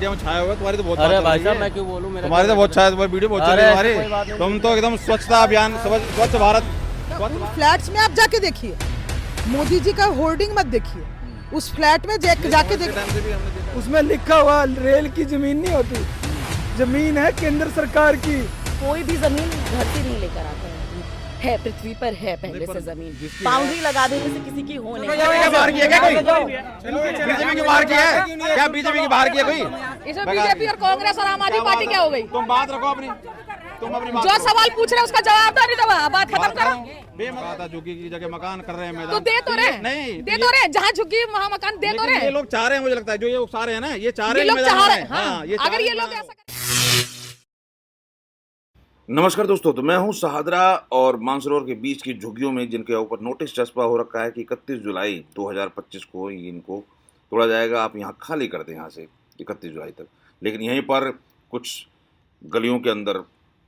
Media में छाया हुआ है, तुम्हारी तो बहुत अरे भाई साहब मैं क्यों बोलूं, मेरा तुम्हारी तो बहुत छाया, तुम्हारी वीडियो बहुत चल रही है तुम्हारी। तुम तो एकदम स्वच्छता अभियान, स्वच्छ भारत। फ्लैट्स में आप जाके देखिए, मोदी जी का होर्डिंग मत देखिए, उस फ्लैट में जाके देखिए, उसमें लिखा हुआ रेल की जमीन नहीं होती, जमीन है केंद्र सरकार की। कोई भी जमीन घर से नहीं लेकर आता है पृथ्वी पर है पहले से जमीन, बाउंड्री लगा देने से किसी की हो नहीं। बीजेपी की बाहर की है क्या? बीजेपी की बाहर की है कोई? इसमें बीजेपी और कांग्रेस और आम आदमी पार्टी क्या हो गई? तुम बात रखो अपनी, तुम अपनी बात जो सवाल पूछ रहे हैं उसका जवाब दो, नहीं तो बात खत्म करो। बेमकाता झुग्गी की जगह मकान कर रहे हैं मैदान, तो दे तो रहे, नहीं दे तो रहे, जहाँ झुग्गी वहाँ मकान दे तो रहे। ये लोग चाह रहे हैं, मुझे लगता है जो ये लोग चाह रहे हैं ना, ये चाह रहे ये हैं लोग चाह रहे हैं। हाँ, ये अगर ये लोग ऐसा नमस्कार दोस्तों, तो मैं हूं सहादरा और मानसरोवर के बीच की झुग्गियों में जिनके ऊपर नोटिस चस्पा हो रखा है कि 31 जुलाई 2025 को इनको तोड़ा जाएगा, आप यहां खाली कर दें यहाँ से 31 जुलाई तक। लेकिन यहीं पर कुछ गलियों के अंदर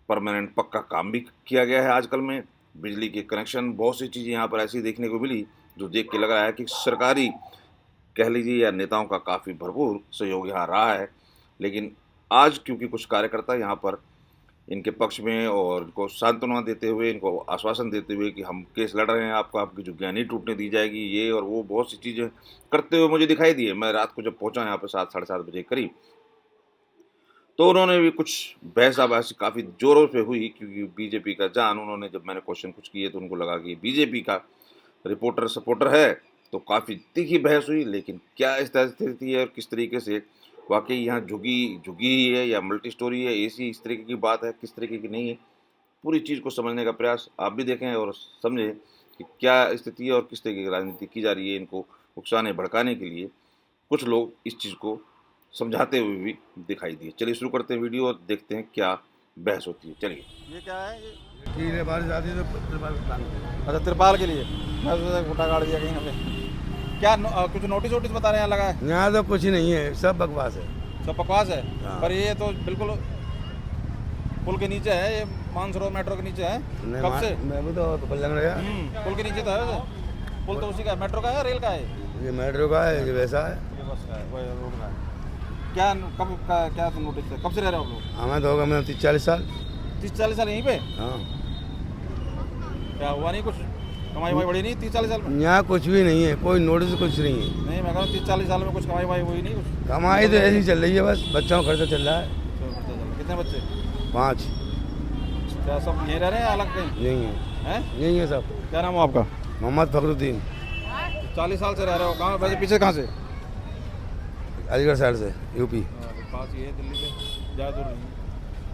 परमानेंट पक्का काम भी किया गया है। आजकल में बिजली के कनेक्शन, बहुत सी चीज़ें यहाँ पर ऐसी देखने को मिली जो देख के लग रहा है कि सरकारी कह लीजिए या नेताओं का काफ़ी भरपूर सहयोग यहाँ रहा है। लेकिन आज क्योंकि कुछ कार्यकर्ता यहाँ पर इनके पक्ष में और इनको सांत्वना देते हुए, इनको आश्वासन देते हुए कि हम केस लड़ रहे हैं, आपकी झुग्गियाँ नहीं टूटने दी जाएगी, ये और वो बहुत सी चीज़ें करते हुए मुझे दिखाई दिए। मैं रात को जब पहुंचा यहाँ पर 7 साढ़े 7 बजे करीब, तो उन्होंने भी कुछ बहसाबाजी काफ़ी ज़ोरों पे हुई क्योंकि बीजेपी का जान, उन्होंने जब मैंने क्वेश्चन कुछ किए तो उनको लगा कि बीजेपी का रिपोर्टर सपोर्टर है, तो काफ़ी तीखी बहस हुई। लेकिन क्या स्थिति है और किस तरीके से वाकई यहाँ झुग्गी है या मल्टी स्टोरी है, एसी, इस तरीके की बात है, किस तरीके की नहीं है, पूरी चीज़ को समझने का प्रयास आप भी देखें और समझें कि क्या स्थिति है और किस तरीके की राजनीति की जा रही है। इनको उकसाने भड़काने के लिए कुछ लोग इस चीज़ को समझाते हुए भी दिखाई दिए। चलिए शुरू करते हैं वीडियो और देखते हैं क्या बहस होती है। चलिए। ये क्या है? कीड़े बारिश आती है तो त्रिपाल। अच्छा, तिरपाल के लिए मैं सोचा फुटा गाड़ दिया कहीं पे। क्या कुछ नोटिस वोटिस बता रहे हैं लगा है? यहाँ तो कुछ नहीं है, सब बकवास है, सब बकवास है। हाँ। पर ये तो बिल्कुल पुल के नीचे है, ये मानसरोवर मेट्रो के नीचे है। कब से? मैं भी तो लग रहा पुल के नीचे तो है। पुल तो उसी का है, मेट्रो का है, रेल का है? ये मेट्रो का है, ये वैसा है, ये बस का है, वो रोड का है। क्या कब का क्या तुम नोटिस है? कब से रह रहे हो आप लोग? हमें तो होगा मैं 30-40 साल। 30-40 साल यहीं पे? हाँ, क्या हुआ नहीं कुछ? कमाई वाई बढ़ी नहीं 30-40 साल में? यहाँ कुछ भी नहीं है, कोई नोटिस कुछ नहीं है। नहीं, मैं कह रहा हूँ 30-40 साल में कुछ कमाई वाई हुई नहीं कुछ? कमाई तो ऐसी चल रही है, बस बच्चों का खर्चा चल रहा है। कितने बच्चे? 5। क्या सब यहीं रह रहे हैं अलग कहीं? यही है, हैं? यही है सब। क्या नाम है आपका? मोहम्मद फखरुद्दीन। 40 साल से रह रहे हो? कहाँ वैसे पीछे कहाँ से? अलीगढ़ साइड से, यूपी। पास ही है, दिल्ली से ज़्यादा दूर नहीं।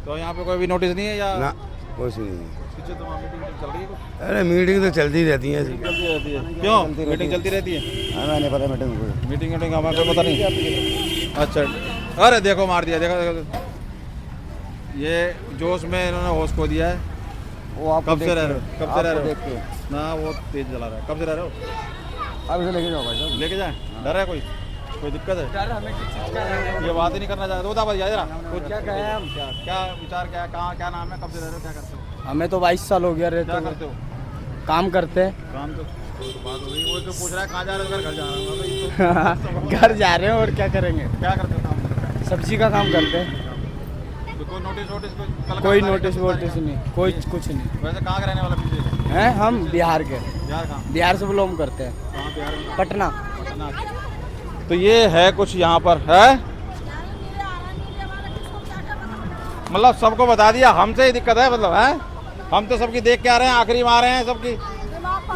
तो यहाँ पे कोई भी नोटिस नहीं है या? ना, कुछ नहीं है। पीछे तो वहाँ मीटिंग चल रही है कुछ? अरे मीटिंग तो चलती रहती है। चलती रहती है। क्यों मीटिंग चलती रहती है? हमें नहीं पता मीटिंग हमें कोई पता नहीं। अच्छा, अरे देखो मार दिया, देखो ये जोश में इन्होंने होश खो दिया है। वो आप कब से रह रहे हो? कब से रह रहे देखते हो? ना वो तेज जला रहा है। कब से रह रहे हो? अब इसे लेके जाओ भाई साहब। लेके जाए? डर है कोई दिक्कत है? ये बात ही नहीं करना चाहते तो बता जरा कुछ। क्या कहें हम? क्या विचार, क्या कहाँ, क्या नाम है, कब से रह रहे हो, क्या करते हो? हमें तो 22 साल हो गया रहते क्या हुए। करते हो? काम करते हैं। काम तो बात हो गई। वो तो पूछ रहा है कहाँ जा रहे हो? घर जा रहा हूँ। घर जा रहे हैं और क्या करेंगे, क्या करते हो काम? सब्जी का काम करते हैं। तो कोई नोटिस वोटिस कोई नोटिस वोटिस नहीं, कोई कुछ नहीं। वैसे कहाँ का रहने वाला पीछे? हैं हम बिहार के। बिहार कहाँ? बिहार से बिलोंग करते हैं। कहाँ बिहार में? पटना। पटना। तो ये है कुछ यहाँ पर है, मतलब सबको बता दिया। हमसे ही दिक्कत है, मतलब है हम तो सबकी देख के आ रहे हैं, आखिरी में आ रहे हैं सबकी।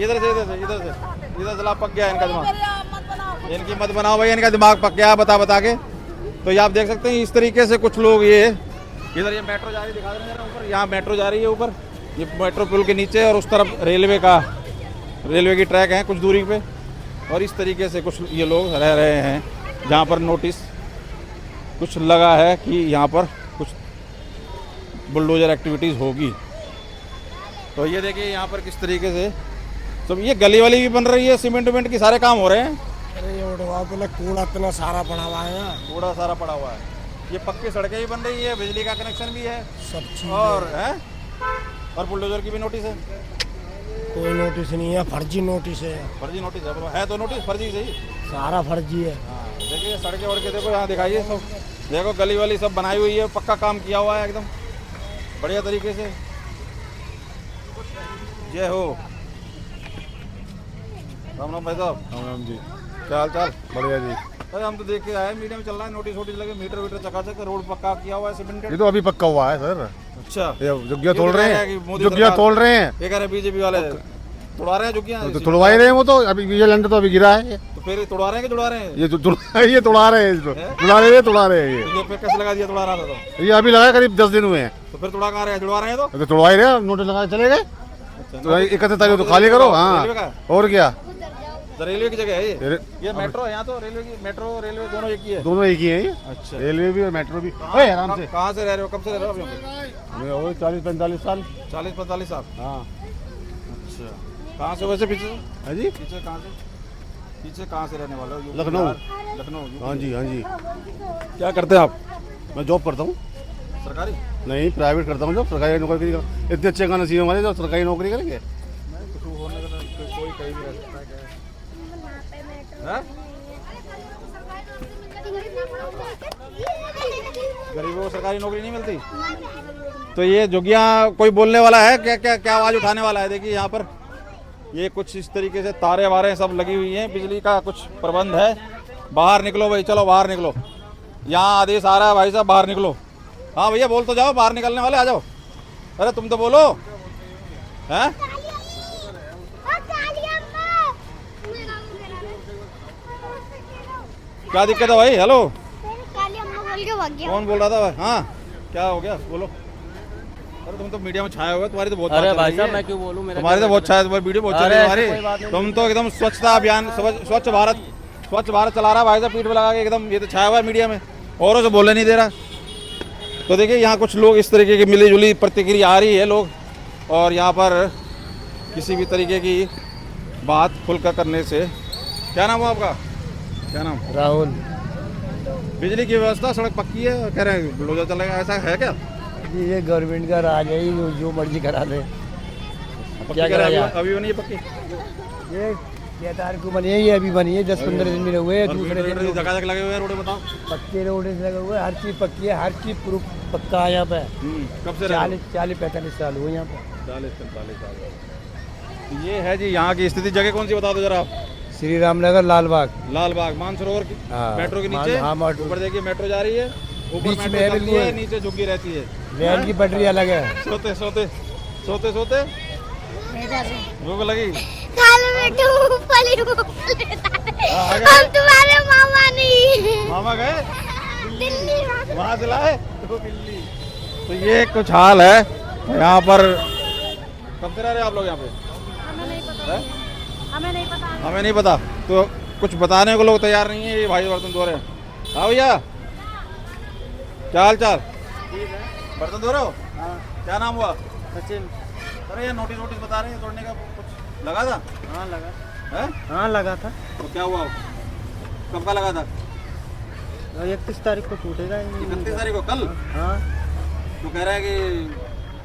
इधर से इधर से इधर से इधर से पक गया इनका दिमाग। इनकी मत बनाओ भाई, इनका दिमाग पक गया बता के। तो ये आप देख सकते हैं इस तरीके से कुछ लोग, ये इधर ये मेट्रो जा रही दिखा रहे हैं ऊपर, यहाँ मेट्रो जा रही है ऊपर, ये मेट्रो पुल के नीचे, और उस तरफ रेलवे की ट्रैक है कुछ दूरी पे। और इस तरीके से कुछ ये लोग रह रहे हैं जहाँ पर नोटिस कुछ लगा है कि यहाँ पर कुछ बुलडोजर एक्टिविटीज़ होगी। तो ये देखिए यहाँ पर किस तरीके से सब, ये गली वाली भी बन रही है, सीमेंट वेमेंट की सारे काम हो रहे हैं। अरे ये कूड़ा इतना सारा पड़ा हुआ है, कूड़ा सारा पड़ा हुआ है। ये पक्की सड़कें भी बन रही है, बिजली का कनेक्शन भी है, सब चीज और है, और बुलडोजर की भी नोटिस है। कोई नोटिस नहीं है, फर्जी नोटिस है। फर्जी नोटिस है तो नोटिस फर्जी सही, सारा फर्जी है। हाँ देखिए सड़कें वड़के देखो यहाँ दिखाइए सब देखो गली वाली सब बनाई हुई है, पक्का काम किया हुआ है एकदम बढ़िया तरीके से। जय हो। राम राम भाई साहब। राम राम जी। क्या हाल चाल? बढ़िया जी। अरे हम तो देख के आए, मीडिया में चल रहा है, नोटिस वोटिस लगे, मीटर वीटर चकाचक, रोड पक्का किया हुआ है, सीमेंटेड। ये तो अभी पक्का हुआ है सर। अच्छा, ये जुग्गिया तोड़ रहे हैं, मोदी जुग्गिया सरकार- तोड़ रहे हैं। ये कह रहे बीजेपी वाले तोड़ा रहे हैं जुग्गियां। तो तोड़वा ही रहे हैं वो तो। अभी ये लैंडर तो अभी गिरा है। तो फिर तोड़ा रहे हैं कि जुड़ा रहे हैं? ये तो ये तोड़ा रहे हैं इसको। तोड़ा रहे हैं ये पे कैसे लगा दिया तोड़ा रहा था तो? ये अभी लगा करीब 10 दिन हुए हैं। तो फिर तोड़ा कहाँ रहे हैं? जुड़वा रहे हैं तो? तो तोड़वा ही रहे हैं, नोटिस लगा के चले गए। तो 31 तारीख तो खाली करो। हाँ रेलवे का? और क्या, रेलवे की जगह है ये? ये मेट्रो है यहाँ तो, रेलवे की, मेट्रो रेलवे दोनों एक ही है। दोनों एक ही है ये। अच्छा, रेलवे भी और मेट्रो भी। ओए आराम से। कहाँ से रह रहे हो, कब से रह रहे हो अभी? हमें और 40-45 साल। 40-45 साल। हाँ। अच्छा, कहाँ से वैसे? पीछे हाँ जी, पीछे कहाँ से? पीछे कहाँ से रहने वाले हो? यूपी, लखनऊ। बिहार? लखनऊ। हाँ जी, हाँ जी। क्या करते हैं आप? मैं जॉब करता हूँ। सरकारी? नहीं, प्राइवेट करता हूँ जॉब। सरकारी नौकरी नहीं। इतने अच्छे का नसीब हमारे जो सरकारी नौकरी करेंगे। कुछ होने का तो कोई कहीं भी रह सकता है क्या? गरीबों को सरकारी नौकरी नहीं मिलती? तो ये जोगिया कोई बोलने वाला है क्या? क्या क्या आवाज उठाने वाला है? देखिए यहाँ पर ये कुछ इस तरीके से तारे वारे सब लगी हुई हैं, बिजली का कुछ प्रबंध है। बाहर निकलो भाई, चलो बाहर निकलो, यहाँ आदेश आ रहा है भाई साहब, बाहर निकलो। हाँ भैया बोल तो जाओ, बाहर निकलने वाले आ जाओ। अरे तुम तो बोलो। हैं? क्या दिक्कत है भाई? हेलो, कौन बोल रहा था भाई? हाँ, क्या हो गया? बोलो। अरे तुम तो मीडिया में छाए हुए, तुम्हारी तो बहुत अरे बात चल भाई रही साहब है। मैं क्यों बोलूं, मेरा तुम्हारी तो बहुत छाया, तुम्हारी वीडियो बहुत चल रही है तुम्हारी। तुम तो एकदम स्वच्छता अभियान, स्वच्छ भारत चला रहा है भाई साहब, पीठ पे लगा के एकदम। ये तो छाया हुआ है मीडिया में, औरों से बोलने नहीं दे रहा। तो देखिए यहाँ कुछ लोग इस तरीके की मिली जुली प्रतिक्रिया आ रही है लोग, और यहाँ पर किसी भी तरीके की बात खुलकर करने से। क्या नाम हो आपका? क्या नाम? राहुल। बिजली की व्यवस्था, सड़क पक्की है कह रहे हैं, बुलडोजर चलेगा, ऐसा है क्या? ये गवर्नमेंट का राज है, जो मर्जी करा दे। क्या कह रहे हैं? अभी बनी है पक्की? ये 6 तारीख को बनी है, ये अभी बनी है, 10-15 दिन में हुए। दूसरे दिन धक्का लगे हुए हैं रोड, बताओ। पक्के रोड लगे हुए, हर चीज पक्की है, हर चीज प्रूफ पक्का है यहाँ पे। कब से? 40-45 साल हुए यहाँ पे। 40-45 साल। ये है जी यहाँ की स्थिति। जगह कौन सी बता दो जरा आप? श्री राम नगर, लालबाग। लालबाग, मानसरोवर की हाँ, मेट्रो के नीचे। हाँ, मेट्रो। ऊपर देखिए मेट्रो जा रही है, ऊपर बीच मेट्रो में है चलती बिल्कुल। है, नीचे झुग्गी रहती है। रेल की पटरी अलग है। सोते सोते सोते सोते भूख लगी। हम तुम्हारे मामा नहीं, मामा गए दिल्ली। वहाँ से लाए तो ये कुछ हाल है यहाँ पर। कब से रह रहे हैं आप लोग यहाँ पे? हमें नहीं पता। तो कुछ बताने को लोग तैयार नहीं है। ये भाई बर्तन धो रहे हैं। हाँ भैया, क्या हाल चाल? बर्तन धो रहे हो? क्या नाम हुआ? सचिन। अरे ये नोटिस बता रहे हैं तोड़ने का, कुछ लगा था? हाँ लगा। है? हाँ लगा था। तो क्या हुआ? कब का लगा था? 31 तारीख को टूटेगा। 31 तारीख को, कल? हाँ। तो कह रहा है कि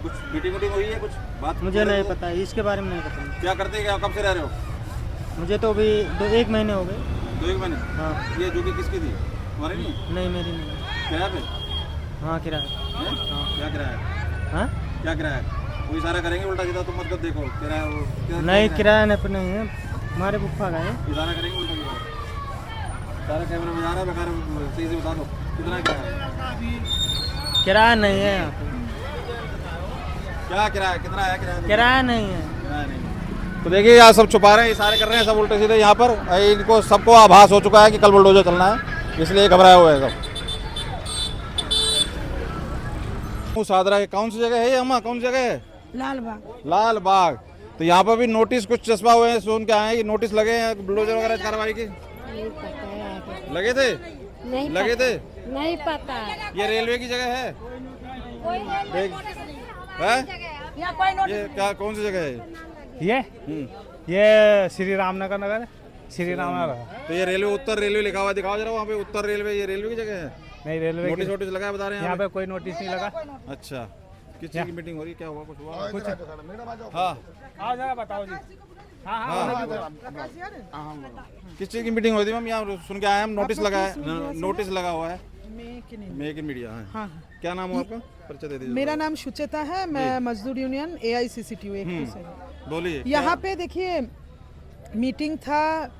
कुछ मीटिंग हुई है, कुछ बात? मुझे नहीं पता, इसके बारे में नहीं पता। क्या करते हैं, क्या कब से रह रहे हो? मुझे तो अभी 1 महीने हो गए। 2-1 महीने? हाँ। ये जो कि किसकी थी? तुम्हारी नहीं? नहीं मेरी नहीं। किराया पे? हाँ किराया। हैं? क्या किराया? हाँ क्या किराया? वो इशारा करेंगे उल्टा सीधा, तुम मत देखो किराया। वो नहीं, किराया नहीं है, हमारे बुफा का है। इशारा करेंगे उल्टा सीधा। सारे कैमरे में जा रहा है, बेकार सही से बता दो कितना किराया? किराया नहीं है यहाँ पे। क्या किराया? कितना है किराया? किराया नहीं है। किराया नहीं। तो देखिए यहाँ सब छुपा रहे हैं, इशारे कर रहे हैं सब उल्टे सीधे। यहाँ पर इनको सबको आभास हो चुका है कि कल बुलडोजर चलना है, इसलिए घबराए हुए हैं सब। सादरा है, कौन सी जगह है ये अम्मा? कौन सी जगह है? लालबाग। लालबाग। तो यहाँ पर भी नोटिस कुछ चस्पा हुए हैं, सुन के आए हैं कि नोटिस लगे हैं बुलडोजर वगैरह कार्रवाई की। नहीं पता है आगे। लगे थे? नहीं लगे थे? नहीं पता। ये रेलवे की जगह है? देख, है? ये क्या, कौन सी जगह है? ये श्री रामनगर नगर, श्री रामनगर। तो ये रेलवे, उत्तर रेलवे लिखा हुआ दिखाओ जरा वहाँ पे, उत्तर रेलवे। ये रेलवे की जगह है? नहीं, रेलवे नोटिस वोटिस लगा है बता रहे हैं यहाँ पे कोई नोटिस नहीं लगा। अच्छा, किस चीज़ की मीटिंग हो रही है? क्या हुआ? कुछ हुआ? कुछ? हाँ आओ जरा बताओ जी। हाँ, किस चीज़ की मीटिंग हुई थी मैम? यहाँ सुन के आए हम, नोटिस लगा है, नोटिस लगा हुआ है। मेक इन मीडिया है। हाँ। क्या नाम हो आपका, परिचय दे दीजिए। मेरा नाम सुचेता है, मैं मजदूर यूनियन AICCTU एक से। बोलिए। यहाँ पे देखिए मीटिंग था,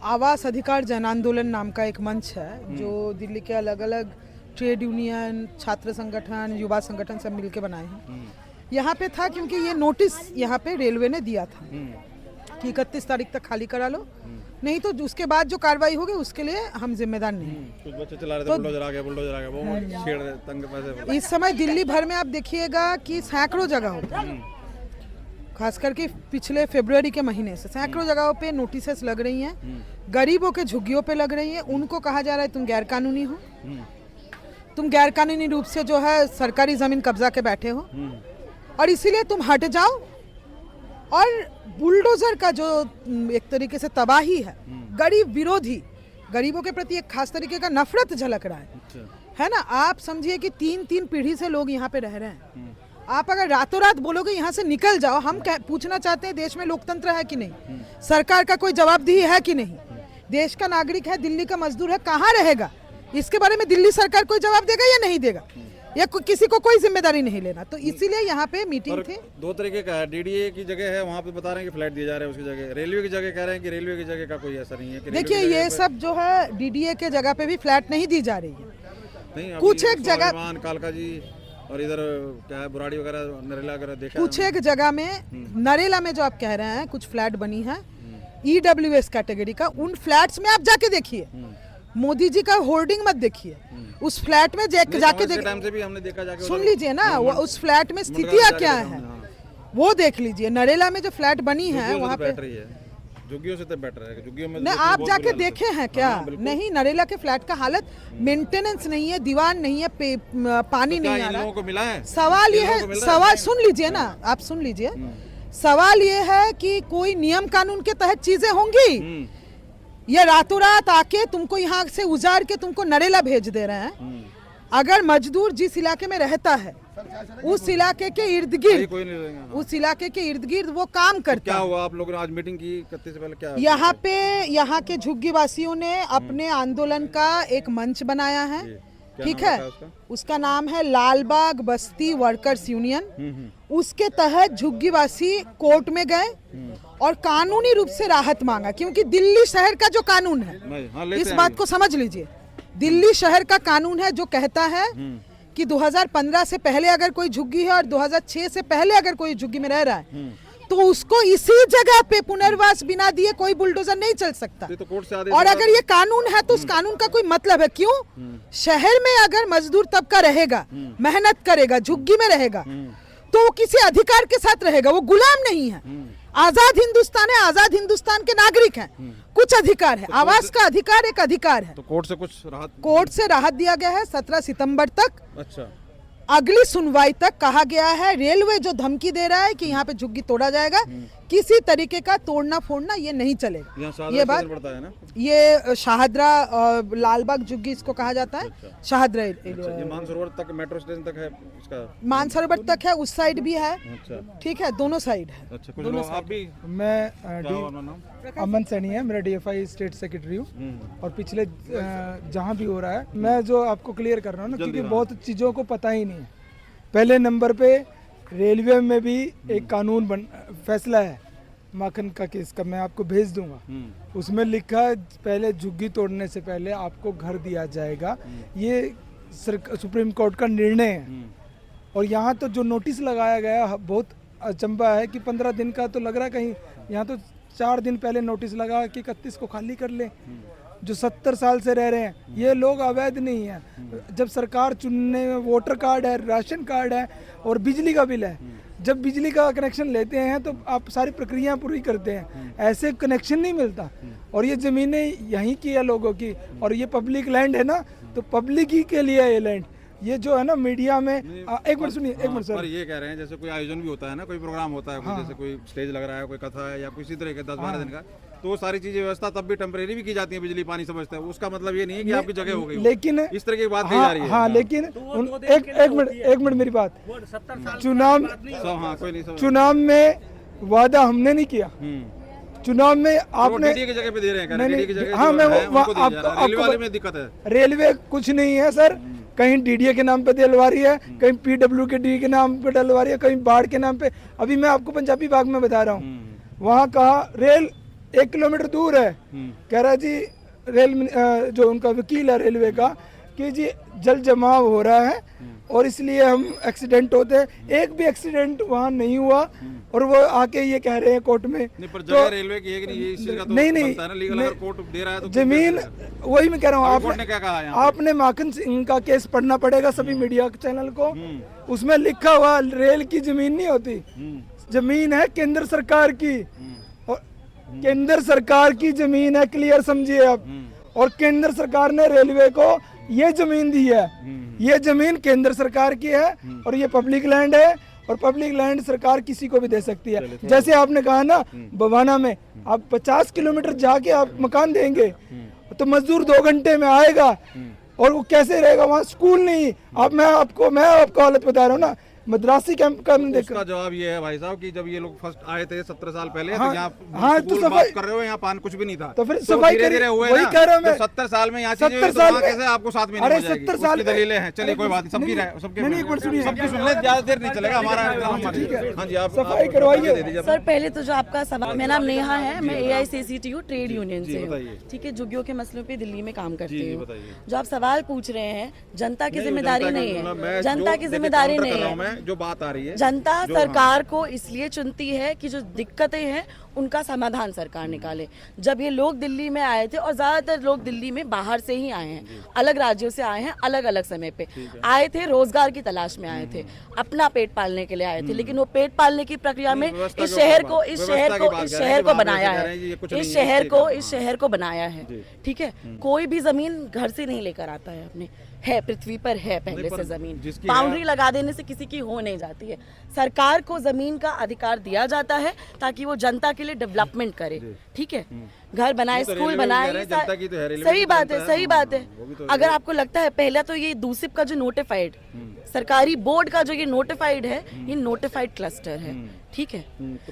आवास अधिकार जन आंदोलन नाम का एक मंच है जो दिल्ली के अलग अलग ट्रेड यूनियन, छात्र संगठन, युवा संगठन सब मिलके बनाए हैं। यहाँ पे था क्योंकि ये नोटिस यहाँ पे रेलवे ने दिया था कि 31 तारीख तक खाली करा लो, नहीं तो उसके बाद जो कार्रवाई होगी उसके लिए हम जिम्मेदार नहीं। कुछ बच्चे चला रहे थे, बुलडोजर आ गया, वो छेड़ रहे तंग पैसे। इस समय दिल्ली भर में आप देखिएगा कि सैकड़ों जगह होता है, खास करके पिछले फरवरी के महीने से सैकड़ों जगहों पे नोटिसेस लग रही हैं, गरीबों के झुग्गियों पे लग रही हैं। उनको कहा जा रहा है तुम गैर कानूनी हो, तुम गैर कानूनी रूप से जो है सरकारी जमीन कब्जा के बैठे हो और इसीलिए तुम हट जाओ। और बुलडोजर का जो एक तरीके से तबाही है, गरीब विरोधी, गरीबों के प्रति एक खास तरीके का नफरत झलक रहा है ना। आप समझिए कि 3 पीढ़ी से लोग यहाँ पे रह रहे हैं। आप अगर रातों रात बोलोगे यहाँ से निकल जाओ, हम पूछना चाहते हैं देश में लोकतंत्र है कि नहीं, सरकार का कोई जवाबदेही है कि नहीं, देश का नागरिक है, दिल्ली का मजदूर है, कहाँ रहेगा, इसके बारे में दिल्ली सरकार कोई जवाब देगा या नहीं देगा, या किसी को कोई जिम्मेदारी नहीं लेना। तो इसीलिए यहाँ पे मीटिंग थी। 2 तरीके का है, DDA की जगह है, वहाँ पे बता रहे हैं कि फ्लैट दिए जा रहे हैं उसकी जगह, रेलवे की जगह कह रहे हैं कि रेलवे की जगह का कोई असर नहीं है। देखिए ये सब जो है DDA के जगह पे भी फ्लैट नहीं दी जा रही है, कुछ एक जगह कालका जी और इधर क्या है बुराड़ी वगैरह, नरेला वगैरह देखा, कुछ एक जगह में नरेला में जो आप कह रहे हैं कुछ फ्लैट बनी है EWS कैटेगरी का, उन फ्लैट्स में आप जाके देखिए, मोदी जी का होर्डिंग मत देखिए, उस फ्लैट में जाके देखिए, सुन लीजिए ना, उस फ्लैट में स्थितियाँ क्या है वो देख लीजिए। नरेला में जो फ्लैट बनी है वहाँ पे झुग्गियों से तो बेटर है, झुग्गियों में नहीं, आप जाके देखे हैं क्या? नहीं, नरेला के फ्लैट का हालत, मेंटेनेंस नहीं है, दीवार नहीं है, पानी नहीं आ रहा। लोगों को मिला है। सवाल ये है, सवाल सुन लीजिए ना, आप सुन लीजिए, सवाल ये है कि कोई नियम कानून के तहत चीजें होंगी, ये रातों रात आके तुमको यहाँ से उजाड़ के तुमको नरेला भेज दे रहे हैं। अगर मजदूर जिस इलाके में रहता है उस इलाके के इर्द गिर्द, उस इलाके के इर्द गिर्द वो काम करता क्या है। हुआ आप लोगों ने आज मीटिंग की, 31 से पहले क्या यहाँ पे यहाँ के झुग्गी वासियों ने अपने आंदोलन का एक मंच बनाया है, ठीक है, उसका नाम है लालबाग बस्ती वर्कर्स यूनियन। उसके तहत झुग्गी वासी कोर्ट में गए और कानूनी रूप से राहत मांगा, क्योंकि दिल्ली शहर का जो कानून है, इस बात को समझ लीजिए, दिल्ली शहर का कानून है जो कहता है कि 2015 से पहले अगर कोई झुग्गी है और 2006 से पहले अगर कोई झुग्गी में रह रहा है तो उसको इसी जगह पे पुनर्वास बिना दिए कोई बुलडोजर नहीं चल सकता। तो कोर्ट से आदेश और अगर ये कानून है तो उस कानून का कोई मतलब है क्यों? शहर में अगर मजदूर तबका रहेगा, मेहनत करेगा, झुग्गी में रहेगा, तो वो किसी अधिकार के साथ रहेगा, वो गुलाम नहीं है। आजाद हिंदुस्तान है, आजाद हिंदुस्तान के नागरिक हैं, कुछ अधिकार है, आवास का अधिकार एक अधिकार है। तो कोर्ट से कुछ राहत, कोर्ट से राहत दिया गया है 17 सितंबर तक। अच्छा, अगली सुनवाई तक कहा गया है। रेलवे जो धमकी दे रहा है कि यहाँ पे झुग्गी तोड़ा जाएगा, किसी तरीके का तोड़ना फोड़ना ये नहीं चलेगा। ये बात पड़ता है ना, ये शाहदरा लालबाग झुग्गी इसको कहा जाता है। शाहदरा ये मानसरोवर तक, मेट्रो स्टेशन तक है इसका, मानसरोवर तक है, उस साइड भी है, ठीक है, दोनों साइड है। अच्छा, कुछ लोग आप भी, मैं अमन सैनी है, मेरा DFI स्टेट सेक्रेटरी हूँ, और पिछले जहाँ भी हो रहा है मैं जो आपको क्लियर कर रहा हूँ ना, क्योंकि बहुत चीज़ों को पता ही नहीं है। पहले नंबर पे रेलवे में भी एक कानून फैसला है माखन का केस का, मैं आपको भेज दूंगा, उसमें लिखा है पहले झुग्गी तोड़ने से पहले आपको घर दिया जाएगा। ये सुप्रीम कोर्ट का निर्णय है। और यहाँ तो जो नोटिस लगाया गया बहुत अचंभा है कि 15 दिन का तो लग रहा है, कहीं यहाँ तो 4 दिन पहले नोटिस लगा कि 31 को खाली कर ले। जो 70 साल से रह रहे हैं ये लोग अवैध नहीं है। जब सरकार चुनने में वोटर कार्ड है, राशन कार्ड है और बिजली का बिल है, जब बिजली का कनेक्शन लेते हैं तो आप सारी प्रक्रिया पूरी करते हैं, ऐसे कनेक्शन नहीं मिलता। और ये ज़मीनें यहीं की है लोगों की, और ये पब्लिक लैंड है ना, तो पब्लिक ही के लिए ये लैंड। ये जो है ना मीडिया में एक मिनट सुनिए, एक मिनट सर, ये कह रहे हैं जैसे कोई आयोजन भी होता है ना, कोई प्रोग्राम होता है, जैसे कोई स्टेज लग रहा है, कोई कथा है या किसी तरह के 10-12 दिन का, तो वो सारी चीजें व्यवस्था तब भी टेम्परेरी भी की जाती है, बिजली पानी समझते हैं, उसका मतलब ये नहीं है कि आपकी जगह हो गई, लेकिन इस तरह की बात कही जा रही है। हाँ, लेकिन एक मिनट मेरी बात, चुनाव में वादा हमने नहीं किया, चुनाव में आपने डीडी की जगह पे दे रहे हैं, नहीं, डीडी की जगह हाँ, जो मैं है, वो- उनको दिया जा रहा है। आपको- रेलवे वाले में दिक्कत है। रेलवे कुछ नहीं है सर, कहीं डीडीए के नाम पे डलवा रही है, कहीं पीडब्ल्यू के डी के नाम पे डलवा रही है, कहीं बाढ़ के नाम पे। अभी मैं आपको पंजाबी बाग में बता रहा हूँ, वहाँ कहा रेल 1 किलोमीटर दूर है, कह रहा जी जो उनका वकील है रेलवे का कि जी जल जमाव हो रहा है और इसलिए हम एक्सीडेंट होते हैं। एक भी एक्सीडेंट वहाँ नहीं हुआ और वो आके ये कह रहे हैं कोर्ट में। नहीं, पर जगह रेलवे की है कि नहीं, ये इस चीज़ का तो नहीं बनता है ना, लीगल अगर कोर्ट दे रहा है तो जमीन, वही मैं कह रहा हूँ, कोर्ट ने क्या कहा है यहाँ पे? आपने माखन सिंह का केस पढ़ना पड़ेगा सभी मीडिया चैनल को। उसमें लिखा हुआ रेल की जमीन नहीं होती, जमीन है केंद्र सरकार की, और केंद्र सरकार की जमीन है, क्लियर समझिए आप। और केंद्र सरकार ने रेलवे को ये जमीन दी है, ये जमीन केंद्र सरकार की है और ये पब्लिक लैंड है, और पब्लिक लैंड सरकार किसी को भी दे सकती है। जैसे आपने कहा ना बवाना में आप 50 किलोमीटर जाके आप मकान देंगे तो मजदूर 2 घंटे में आएगा, और वो कैसे रहेगा, वहाँ स्कूल नहीं। अब मैं आपको हालत बता रहा हूँ ना, मद्रासी कैंप का उसका जवाब ये है भाई साहब कि जब ये लोग फर्स्ट आए थे 17 साल पहले, हाँ, तो यहाँ हाँ, तो स्कूल सफाई बात कर रहे हो, यहाँ पान कुछ भी नहीं था, तो फिर सफाई धीरे-धीरे हुए वही ना, कह रहा हूं मैं। 70 साल में यहाँ 70 साल में कैसे आपको साथ में नहीं अरे हो जाएगी? 70 साल उसकी दलीलें हैं, चलिए कोई बात नहीं, सबकी सबकी नहीं, एक मिनट सुनिए। सबकी सुन ले, ज्यादा देर नहीं चलेगा हमारा। हाँ जी, आप सफाई करवाइए। दे दीजिए। सर पहले तो जो आपका सवाल, मेरा नाम नेहा है, मैं AICCTU ट्रेड यूनियन से हूँ, ठीक है, झुग्गियों के मसलों पे दिल्ली में काम करती हूँ। जो आप सवाल पूछ रहे हैं, जनता की जिम्मेदारी नहीं है, जनता की जिम्मेदारी नहीं है, जो बात आ रही है, जनता सरकार को इसलिए चुनती है कि जो दिक्कतें हैं उनका समाधान सरकार निकाले। जब ये लोग दिल्ली में आए थे, और ज्यादातर लोग दिल्ली में बाहर से ही आए हैं, अलग राज्यों से आए हैं, अलग अलग समय पे आए थे, रोजगार की तलाश में आए थे, अपना पेट पालने के लिए आए थे, लेकिन वो पेट पालने की प्रक्रिया में इस शहर को बनाया है, इस शहर को बनाया है, ठीक है। कोई भी जमीन घर से नहीं लेकर आता है अपने, है पृथ्वी पर है पहले से जमीन, बाउंड्री लगा देने से किसी की हो नहीं जाती है। सरकार को जमीन का अधिकार दिया जाता है ताकि वो जनता के लिए डेवलपमेंट करे, ठीक है, घर बनाए, स्कूल बनाए, सही बात है, सही बात है। अगर आपको लगता है, पहला तो ये दूसिप का जो नोटिफाइड सरकारी बोर्ड का जो ये नोटिफाइड है, ये नोटिफाइड क्लस्टर है, ठीक है,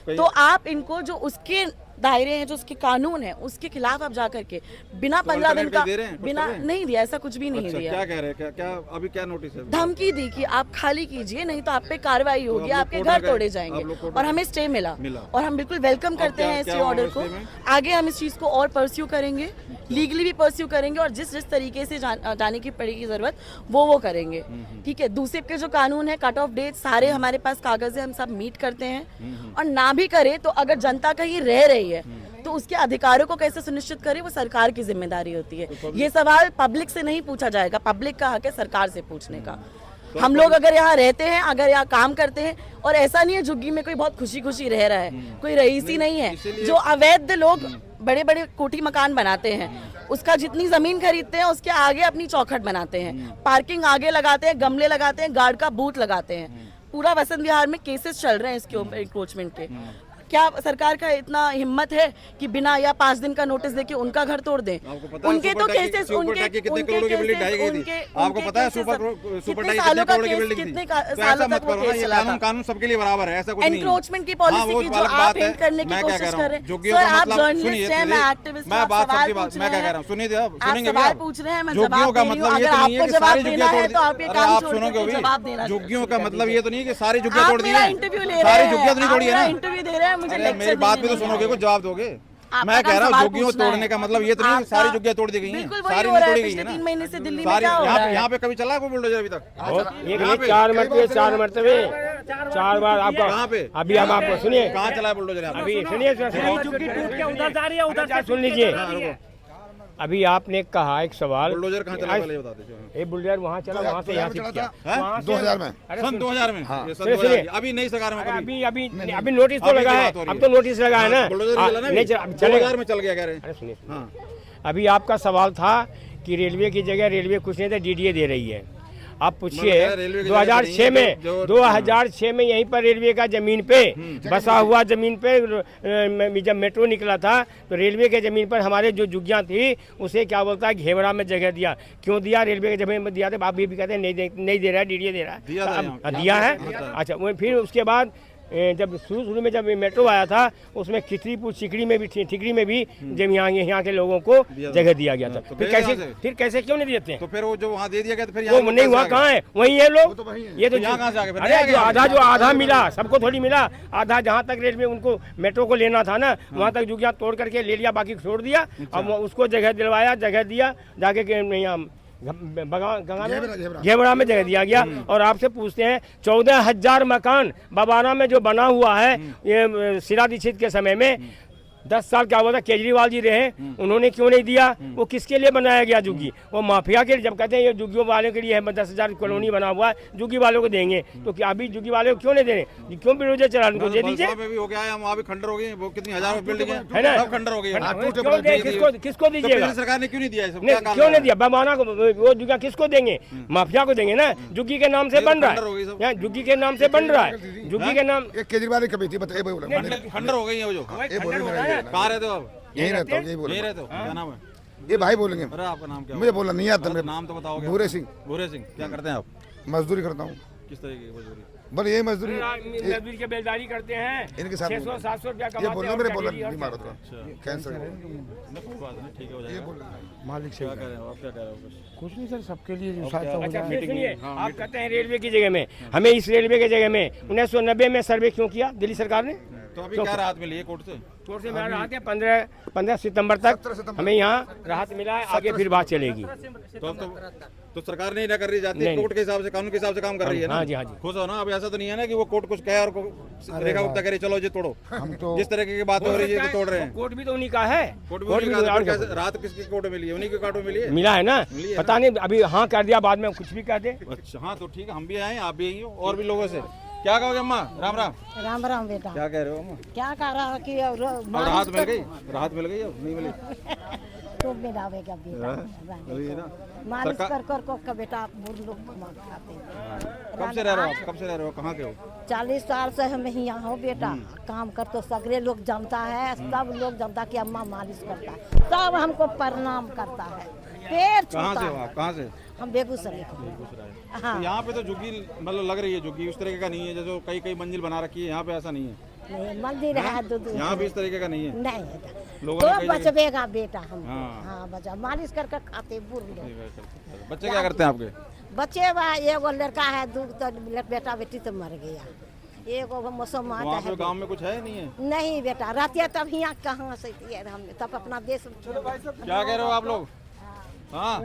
तो आप इनको जो उसके दायरे हैं, जो उसके कानून है, उसके खिलाफ आप जाकर के बिना 15 दिन का बिना नहीं दिया, ऐसा कुछ भी नहीं दिया। क्या कह रहे हैं, क्या अभी क्या नोटिस है? धमकी दी कि आप खाली कीजिए, नहीं तो आप पे कार्रवाई होगी, आपके घर तोड़े जाएंगे, और हमें स्टे मिला और हम बिल्कुल वेलकम करते हैं इस ऑर्डर को। आगे हम इस चीज को और परस्यू करेंगे, लीगली भी परस्यू करेंगे, और जिस जिस तरीके से जाने की पड़ेगी जरूरत वो करेंगे, ठीक है। दूसरे के जो कानून है, कट ऑफ डेट, सारे हमारे पास कागज है, हम सब मीट करते हैं, और ना भी करे तो अगर जनता कहीं रह रही है तो उसके अधिकारों को कैसे सुनिश्चित करे, वो सरकार की जिम्मेदारी होती है। ये सवाल पब्लिक से नहीं पूछा जाएगा, पब्लिक का हक है सरकार से पूछने का। हम लोग अगर यहाँ रहते हैं, अगर यहाँ काम करते हैं, और ऐसा नहीं है झुग्गी में कोई बहुत खुशी खुशी रह रहा है, कोई रईसी नहीं है, जो अवैध लोग बड़े बड़े कोठी मकान बनाते हैं, उसका जितनी जमीन खरीदते हैं उसके आगे अपनी चौखट बनाते हैं, पार्किंग आगे लगाते हैं, गमले लगाते हैं, गार्ड का बूथ लगाते हैं, पूरा वसंत विहार में केसेस चल रहे हैं इसके ऊपर इंक्रोचमेंट के। क्या सरकार का इतना हिम्मत है कि बिना या 5 दिन का नोटिस देके उनका घर तोड़ दें? उनके तो केसेस, उनके कितने करोड़ की बिल्डिंग ढाई गई थी, आपको पता है? सुपर कितने सालों का करोड़ की बिल्डिंग थी। कितने तो सालों ऐसा तक मत वो करो ना, केस ये चला था। कानून सबके लिए बराबर है, ऐसा कुछ नहीं है। एनक्रोचमेंट की पॉलिसी की जो आप हिंट करने की कोशिश कर रहे हैं, सर आप जर्नलिस्ट हैं, मैं एक्टिविस्ट हूं, मैं बात सवाल सबकी बात पूछ मैं क्या रहे कह हैं, रहा हूं, सुनिए आप आप सुनेंगे सवाल पूछ रहे हैं, मैं झुग्गियों जवाब का दे रही हूं। मतलब ये अगर तो नहीं है आपको कि सारी जवाब देना झुग्गियां है तोड़ तो आप ये दी। काम आप छोड़ सुनोगे के जवाब देना अभी, शुरू झुग्गियों का कर मतलब दीजिए। ये तो नहीं है कि सारी झुग्गियां आप तोड़ दी मेरा हैं, इंटरव्यू ले रहे सारी हैं, झुग्गियां तो नहीं आप तोड़ी है मेरा ना। इंटरव्यू दे रहे हैं, मुझे अरे लेक्चर मेरी बात भी तो देने सुनोगे, कुछ जवाब दोगे। आपका मैं कह काम रहा हूँ सवाल झुग्गियों पूछना है। तोड़ने का मतलब ये तो नहीं है कि सारी झुग्गियां तोड़ दी गई हैं, बिल्कुल वही सारी हो नहीं रहा है तोड़ी गई पिछले है ना। 3 महीने से दिल्ली में सारी क्या हो रहा है? यहाँ पे कभी चला कोई बुलडोजर अभी तक? चार मरतबे 4 बार आपका। कहाँ पे? अभी हम आपको सुनिए, कहाँ चला है बुलडोजर यहाँ पे? अभी सुन लीजिए। अभी आपने कहा एक सवाल, बुलडोजर कहाँ चला पहले बता दीजिए। ये बुलडोजर वहाँ चला, वहाँ से यहाँ शिफ्ट किया, हैं? 2000 में। सन 2000 में, ये सन सुनिए, 2000 अभी नई सरकार में कभी अभी नोटिस तो अभी लगा की है, बात हो रही अब तो नोटिस लगा है ना। बुलडोजर चला ना नहीं, अभी? चलेगा। 2000 में चल गया कह रहे हैं। अरे सुनिए, हाँ अभी आपका सवाल था कि रेलवे की जगह रेलवे कुछ नहीं था, डीडीए दे रही है। आप पूछिए, मतलब रेलवे की जगह 2006 में जो 2006 में यहीं पर रेलवे का जमीन पे बसा हुआ जमीन पे जब मेट्रो निकला था तो रेलवे के जमीन पर हमारे जो झुग्गियां थी उसे क्या बोलता है घेवड़ा में जगह दिया। क्यों दिया? रेलवे के जमीन में दिया था। आप भी कहते हैं नहीं दे रहा है, डीडीए दे रहा है। दिया है। अच्छा, वो फिर उसके बाद जब शुरू में जब मेट्रो आया था उसमें खिचड़ीपुर सिकड़ी में भी ठिकरी में भी जब यहाँ के लोगों को जगह दिया गया था। फिर कैसे क्यों नहीं देते हैं? तो फिर वो जो वहाँ दे दिया गया तो फिर वो नहीं हुआ, कहाँ है? वहीं है लोग। ये तो यहाँ कहाँ से आ गए? अरे जो आधा मिला सबको थोड़ी मिला, आधा जहाँ तक रेलवे उनको मेट्रो को लेना था ना वहाँ तक जुगिया तोड़ करके ले लिया, बाकी छोड़ दिया। अब उसको जगह दिलवाया, जगह दिया, जाके यहाँ घेवड़ा में जगह दिया गया। और आपसे पूछते हैं 14,000 मकान बबाना में जो बना हुआ है ये शीला दीक्षित के समय में 10 साल क्या हुआ था, केजरीवाल जी रहे, उन्होंने क्यों नहीं दिया? वो किसके लिए बनाया गया जुग्गी? वो माफिया के लिए। जब कहते हैं ये जुग्गियों वालों के लिए है, 10,000 कॉलोनी बना हुआ है, जुग्गी वालों को देंगे, तो क्या अभी जुग्गी वालों को क्यों नहीं देंगे? क्यों बिरोजे चला उनको दे दीजिए। भी हो गया है, वहाँ भी खंडर हो गई, वो कितनी हजारों बिल्डिंग है ना, सब खंडर हो गई। किसको दीजिएगा? सरकार ने क्यों नहीं दिया? क्यों नहीं दिया? बबाना को वो जुग्गा किसको देंगे? माफिया को देंगे ना। जुग्गी के नाम से बन रहा है, जुग्गी के नाम से बन रहा है, जुग्गी के नाम। केजरीवाल की कभी थी बताइए, खंडर हो गई है वो जो। कहाँ रहते हो आप? यही रहता हूँ, यही रहते हो। क्या नाम है? ये भाई बोलेंगे। अरे आपका नाम क्या? मुझे बोलना नहीं आता। नाम तो बताओगे। भूरे सिंह। भूरे सिंह, क्या करते हैं आप? मजदूरी करता हूँ। किस तरीके की मजदूरी? बस यही मजदूरी के बेलदारी करते हैं, इनके साथ 600-700 रुपया ये कमाते बोलना हैं। मेरे बोलना बीमार होता कैंसर ठीक हो जाएगा। मालिक से क्या कह रहे हो आप? क्या कह रहे हो? कुछ नहीं सर, सबके लिए अच्छा फिर सुनिए, आप कहते हैं रेलवे की जगह में, हमें इस रेलवे की जगह में 1990 में सर्वे क्यों किया दिल्ली सरकार ने? तो अभी क्या राहत मिली है कोर्ट से? कोर्ट से मेरा राहत है 15 सितंबर तक हमें यहाँ राहत मिला है, आगे फिर बात चलेगी। तो सरकार नहीं ना कर रही जाती, कोर्ट के हिसाब से, कानून के हिसाब से काम कर रही है ना? हाँ जी, हाँ जी। खुश हो ना? अब ऐसा तो नहीं है ना कि वो कोर्ट कुछ कहे और रेखा गुप्ता करे चलो जी तोड़ो। जिस तरह की बात हो रही है तोड़ रहे हैं। कोर्ट भी तो उन्हीं का है। कोर्ट भी उन्हीं का है। राहत किसकी कोर्ट में मिली है? उन्हीं के कोर्ट में मिली है। मिला है ना, पता नहीं अभी हाँ कर दिया, बाद में कुछ भी कह दे। अच्छा हाँ, तो ठीक है, हम भी आए, आप भी आई हो, और भी लोगों से। क्या कहोगे अम्मा? राम राम। राम राम बेटा। क्या कह रहे हो अम्मा? क्या कह रहा है कि अब राहत मिल गई? राहत मिल गई? अब नहीं मिली तो मिलावेगा बेटा, मालिश कर को बेटा बुढ़ लोग खाते हैं। कब से रह रहे हो आप? कब से रह रहे हो? कहाँ के हो? 40 साल से हम यहाँ हो बेटा। काम कर तो सगरे लोग जानता है, सब लोग जानता कि अम्मा मालिश करता है, सब हमको प्रणाम करता है, पैर कहाँ छूता से हो है। आप? कहाँ से? हम बेगूसराय बेगूसराय। हाँ। तो यहाँ पे तो झुग्गी मतलब लग रही है, झुग्गी उस तरीके का नहीं है जैसे कई मंजिल बना रखी है, यहाँ पे ऐसा नहीं है। नहीं मंदिर है दूध, यहाँ भी इस तरीके का नहीं है। नहीं है लोगों तो ने कई बचवेगा बेटा हम। हाँ। हाँ बचा, मालिश कर खाते बुढ़ लोग। बच्चे क्या करते हैं आपके? बच्चे बा एगो लड़का है, दू तो बेटा बेटी तो मर गया, एगो मौसम आता वहाँ है। पे गांव में कुछ है नहीं है? नहीं बेटा, रहती है तब यहाँ कहाँ से हम तब अपना देश। क्या कह रहे हो आप लोग? हाँ,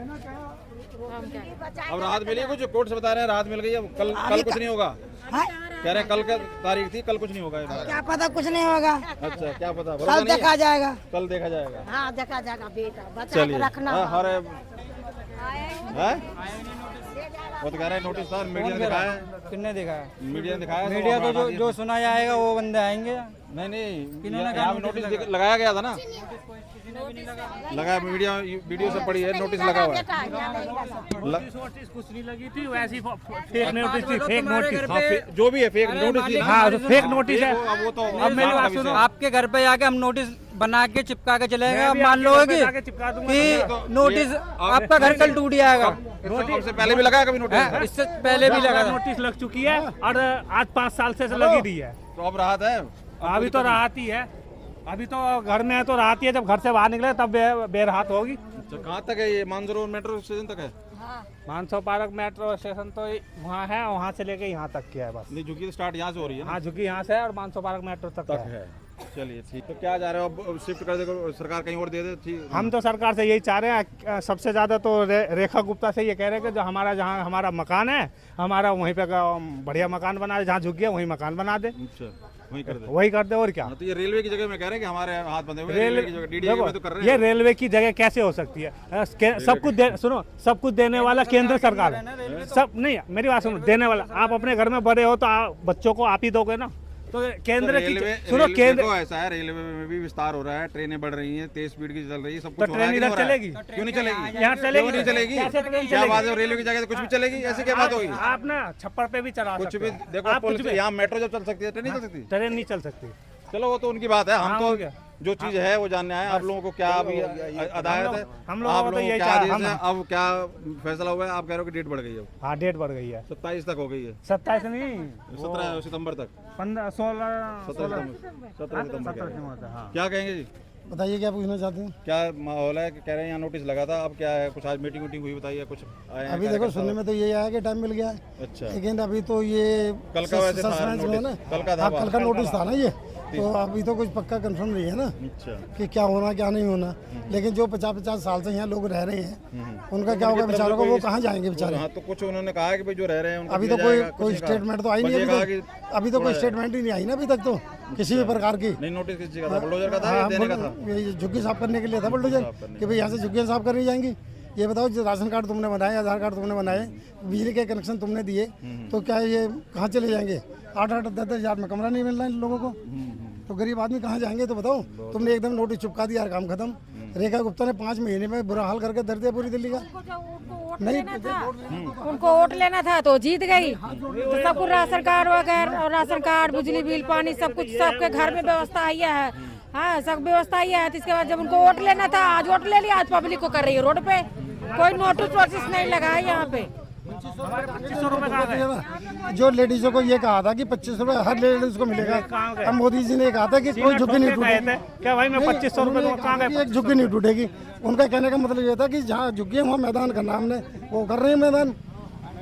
अब राहत मिली कुछ? कोर्ट से बता रहे हैं राहत मिल गई, अब कल कुछ नहीं होगा? कह रहे हैं कल का तारीख थी, कल कुछ नहीं होगा। क्या पता कुछ नहीं होगा, अच्छा क्या पता, कल देखा जाएगा। कल देखा जाएगा। हाँ देखा जाएगा बेटा, बचा के रखना। अरे वो तो कह रहे हैं नोटिस था, मीडिया ने दिखाया। किसने दिखाया? मीडिया ने दिखाया। मीडिया तो जो सुना जाएगा वो बंदे आएंगे। नहीं, यहाँ नोटिस लगाया गया था ना, लगा वीडियो से पड़ी है, नोटिस लगा हुआ है। कुछ नहीं लगी थी, वैसी फेक नोटिस थी, फेक नोटिस। जो भी है फेक नोटिस, हाँ फेक नोटिस है। वो तो अब मेरी बात सुनो, आपके घर पे जाके हम नोटिस बना के चिपका के चलेगा, अब मान लो कि नोटिस आपका घर कल टूट जाएगा। इससे पहले भी लगा कभी नोटिस? इससे पहले भी लगा, नोटिस लग चुकी है और आज 5 साल से लगी रही है। तो अब राहत है? अभी तो राहत ही है, अभी तो घर में है तो राहत ही है, जब घर से बाहर निकले तब बेराहत होगी। तो कहाँ तक है ये? मानसरोवर मेट्रो स्टेशन तक है? मानसरोवर पार्क मेट्रो स्टेशन तो वहाँ है, वहाँ से लेके यहाँ तक किया है बस। नहीं, झुग्गी तो स्टार्ट यहाँ से हो रही है? हाँ झुग्गी यहाँ से है और मानसरोवर पार्क मेट्रो तक है। चलिए ठीक। तो क्या जा रहे हो अब? शिफ्ट कर दे सरकार, कहीं और दे दे? ठीक, हम तो सरकार से यही चाह रहे हैं, सबसे ज़्यादा तो रेखा गुप्ता से ये कह रहे हैं कि जो जहाँ हमारा मकान है, हमारा वहीं पे बढ़िया मकान बना दे, जहाँ झुक गया वहीं मकान बना दे। अच्छा, वही कर दे और क्या। तो ये रेलवे की जगह में कह रहे हैं कि हमारे हाथ बंधे हुए, रेलवे की जगह डीडीए में तो कर रहे हैं। ये रेलवे की जगह कैसे हो सकती है? सब कुछ सुनो, सब कुछ देने वाला केंद्र सरकार है। सब नहीं, मेरी बात सुनो, देने वाला आप अपने घर में बड़े हो तो बच्चों को आप ही दोगे ना। तो केंद्र की सुनो, केंद्र ऐसा है, रेलवे में भी विस्तार हो रहा है, ट्रेनें बढ़ रही हैं, तेज स्पीड की चल रही है, सब तो कुछ। ट्रेन इधर चलेगी? क्यों नहीं चलेगी? यहाँ चलेगी? नहीं चलेगी? क्या बात है, रेलवे की जगह कुछ भी चलेगी? ऐसी क्या बात होगी? आप ना छप्पर पे भी चला कुछ भी देखो, यहाँ मेट्रो जब चल सकती है, ट्रेन नहीं चल सकती? ट्रेन नहीं चल सकती। चलो वो तो उनकी बात है, हम तो जो चीज है वो जानने आए। आप लोगों को क्या अभी अदालत है, हम लोगों आप को तो लोगों यही क्या चाह- आदेश हम- है, अब क्या फैसला हुआ है? आप कह रहे हो कि डेट बढ़ गई है, हाँ डेट बढ़ गई है, 27 तक हो गई है, 27 नहीं 17 सितंबर तक, 15 16 17 सितंबर कह रहे हैं। हाँ। क्या कहेंगे जी? बताइए क्या पूछना चाहते हैं? क्या माहौल है कि कह रहे हैं यहाँ नोटिस लगा था, अब क्या है? कुछ आज मीटिंग वीटिंग हुई, बताइए कुछ आए हैं अभी देखो कार्यकर्ता? सुनने में तो ये आया कि टाइम मिल गया है, अच्छा, लेकिन अभी तो ये कल का वैसे था सस्पेंस में है ना, नोटिस, कल का था हाँ, बात। कल का नोटिस था ना ये, तो अभी तो कुछ पक्का कंफर्म नहीं है ना अच्छा, कि क्या होना क्या नहीं होना। लेकिन जो 50-50 साल से यहाँ लोग रह रहे हैं उनका क्या होगा बेचारों को, वो कहाँ जाएंगे बेचारे? हाँ तो कुछ उन्होंने कहा है कि भाई जो रह रहे हैं उनको अभी तो दिया कोई जाएगा, कुछ कोई नहीं कहा। स्टेटमेंट तो आई बस नहीं ये अभी कहा तक, कि अभी तो कोई स्टेटमेंट ही नहीं आई ना अभी तक तो किसी भी प्रकार की। नहीं, नोटिस किस चीज़ का था? बुलडोजर का था या देने का था? ये झुग्गी साफ करने के लिए था बुलडोजर, कि भाई यहाँ से झुग्गियाँ साफ करनी जाएंगी। ये बताओ जो राशन कार्ड तुमने बनाए, आधार कार्ड तुमने बनाए, बिजली के कनेक्शन तुमने दिए, तो क्या ये कहाँ चले जाएंगे? 8-8 10-10 हज़ार में कमरा नहीं मिल रहा है इन लोगों को, तो गरीब आदमी कहाँ जाएंगे? तो बताओ, तुमने एकदम नोटिस चिपका दिया, काम खत्म। रेखा गुप्ता ने 5 महीने में बुरा हाल करके दर दिया पूरी दिल्ली का। नहीं उनको वोट लेना था तो जीत गई, तो सबको राशन कार्ड वगैरह और राशन कार्ड, बिजली बिल, पानी सब कुछ सबके घर में व्यवस्था आई है। हाँ, सब व्यवस्था आई है। तो इसके बाद जब उनको वोट लेना था, आज वोट ले लिया, आज पब्लिक को कर रही है रोड पे। कोई नोटिस वोटिस नहीं लगा है यहाँ पे। 2500 रुपए कहाँ गए? जो लेडीजों को ये कहा था कि 25 रुपए हर लेडीज को मिलेगा, अब मोदी जी ने कहा था कि कोई झुग्गी नहीं टूटेगी। क्या भाई मैं 2500 रुपए तो कहाँ गए? एक झुग्गी नहीं टूटेगी। उनका कहने का मतलब ये था कि जहाँ झुग्गी है वहाँ मैदान करना, हमने वो कर रहे हैं मैदान।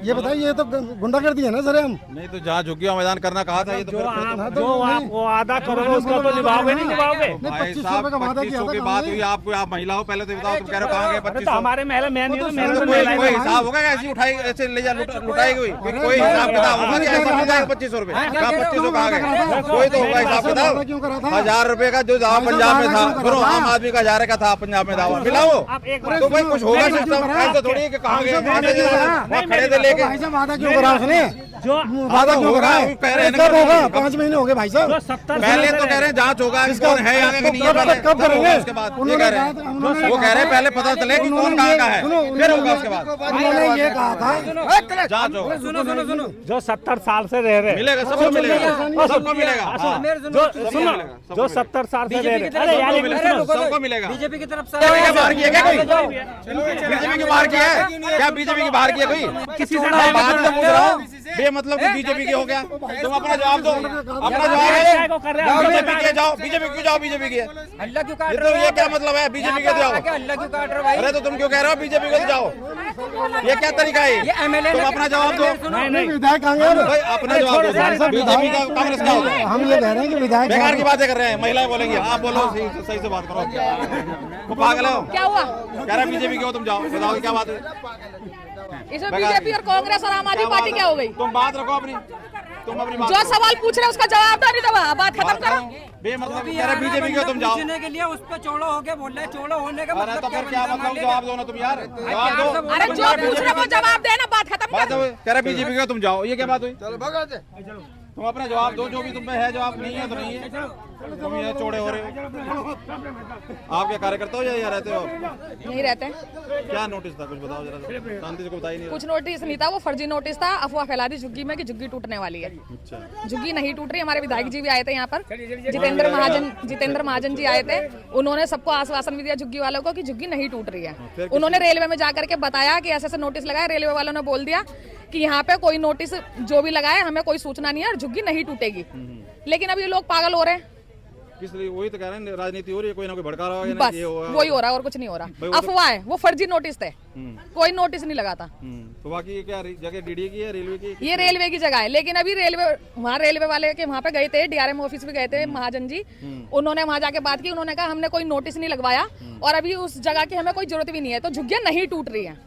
ये बताइए, ये तो गुंडागर्दी है ना सर। हम नहीं तो जहाँ झुग्गियों मैदान करना कहा था, ये तो जो फिर आप जो आप वो आधा करोगे उसका तो निभाओगे नहीं निभाओगे? भाई 2500 साहब रुपए का वादा 2500 किया था की बात हुई आपको, आप महिला हो, पहले तो बताओ, तुम कह रहे हो कहाँ गए अरे तो 2500? हमारे महल में नहीं, तो मैंने तो कोई महिलाएं कोई को- हिसाब होगा ऐसी उठाई, ऐसे ले जा लुटाई गई? कोई हिसाब किताब होगा कि ऐसा मिल जाएगा 2500 रुपए? कहाँ 2500 कहाँ गए? कोई तो होगा हिसाब किताब। क्यों करा था? 1000 रुपए का जो दावा पंजाब में था, फिर आम आदमी का 1000 का था पंजाब में दावा, मिला वो? आप एक बार तो भाई कुछ होगा सिस्टम, ऐसे थोड़ी है कि कहाँ गए, वहाँ खड़े थे लेके। भाई साहब वादा क्यों करा उसने? जो वादा क्यों करा है? वो कह रहे हैं कब होगा? 5 महीने हो गए भाई साहब। जो 70 पहले तो कह रहे हैं जांच होगा कि कौन है आगे कि नहीं है, पहले कब करेंगे? उसके बाद ये उन्होंने कह रहे कहा था- उन्होंने हैं, वो कह रहे हैं पहले पता चले कि कौन कहाँ का है, फिर होगा उसके बाद उन्होंने ये कहा था जांच होगा। जो 70 साल से रह रहे मिलेगा, सबको मिलेगा, सबको मिलेगा, हाँ। जो सुनो जो 70 साल से रह रहे, अरे यार एक मिनट सुनो। सबको मिलेगा। बीजेपी की तरफ से बाहर किया क्या कोई? बीजेपी की बाहर किया है क्या? बीजेपी की बाहर किया कोई? किसी से मैं बात तो पूछ रहा हूँ, बेमतलब कि बीजेपी की हो गया, तुम अपना जवाब दो, अपना जवाब है। को कर रहे हैं? बीजेपी के जाओ, बीजेपी क्यों जाओ? बीजेपी के अल्लाह क्यों काट ये तो ये क्या मतलब है? बीजेपी के जाओ, अल्लाह क्यों काट रहे हो भाई? अरे तो तुम क्यों कह रहे हो बीजेपी को जाओ? ये क्या तरीका है? ये एमएलए तुम अपना जवाब दो। नहीं नहीं विधायक कहाँ गए? भाई अपना जवाब दो। बीजेपी का कांग्रेस का होता है? हम ये कह रहे हैं कि विधायक बेकार की बातें कर रहे हैं, महिलाएं बोलेंगी, आप बोलो, सही से बात करो। वो पागल हो क्या हुआ? कह रहे बीजेपी की हो, तुम जाओ, बताओ क्या बात है? इसमें बीजेपी और कांग्रेस और आम आदमी पार्टी क्या हो गई? तुम बात रखो अपनी, तुम अपनी बात जो रखो। सवाल पूछ रहे हैं उसका जवाब दो, नहीं तो बात खत्म करो। बेमतलब कह रहे बीजेपी की हो, तुम जाओ। पूछने के लिए उस पर चौड़ा हो गया, बोल रहे चौड़ा होने का अरे तो मतलब फिर क्या मतलब? जवाब दो ना तुम यार, जवाब दो। अरे जो पूछ रहे हैं वो जवाब देना, बात खत्म बात करो। हुई, कह रहे बीजेपी का, तुम जाओ, ये क्या बात हुई? तुम अपना जवाब दो, जो भी तुम पे है जवाब, नहीं है तो नहीं है, तुम ये चौड़े हो रहे हो। आप क्या कार्यकर्ता हो या रहते हो? नहीं रहते। क्या नोटिस था, कुछ बताओ जरा, शांति से को बताई नहीं कुछ नोटिस नहीं था, वो फर्जी नोटिस था। अफवाह फैला दी झुग्गी में कि झुग्गी टूटने वाली है। झुग्गी नहीं टूट रही। हमारे विधायक जी भी आए थे यहाँ पर, जितेंद्र महाजन जी आए थे। उन्होंने सबको आश्वासन भी दिया झुग्गी वालों को कि झुग्गी नहीं टूट रही है। उन्होंने रेलवे में जाकर के बताया कि ऐसे ऐसे नोटिस लगाया। रेलवे वालों ने बोल दिया कि यहाँ पे कोई नोटिस जो भी लगाए हमें कोई सूचना नहीं है और झुग्गी नहीं टूटेगी। लेकिन अब ये लोग पागल हो रहे हैं। किस लिए? वही तो कह रहे हैं, राजनीति हो रही है, कोई ना कोई भड़का रहा होगा, बस ये होगा। वही हो रहा है और कुछ नहीं हो भाई रहा। वो तो- अफवाह है, वो फर्जी नोटिस थे, कोई नोटिस नहीं लगा था। तो बाकी ये क्या जगह डीडी की है, रेलवे की? ये रेलवे की जगह है। लेकिन अभी रेलवे वाले के वहाँ पे गए थे, डीआरएम ऑफिस भी गए थे महाजन जी। उन्होंने वहाँ जाके बात की, उन्होंने कहा हमने कोई नोटिस नहीं लगवाया और अभी उस जगह की हमें कोई जरूरत भी नहीं है, तो झुग्गियां नहीं टूट रही है।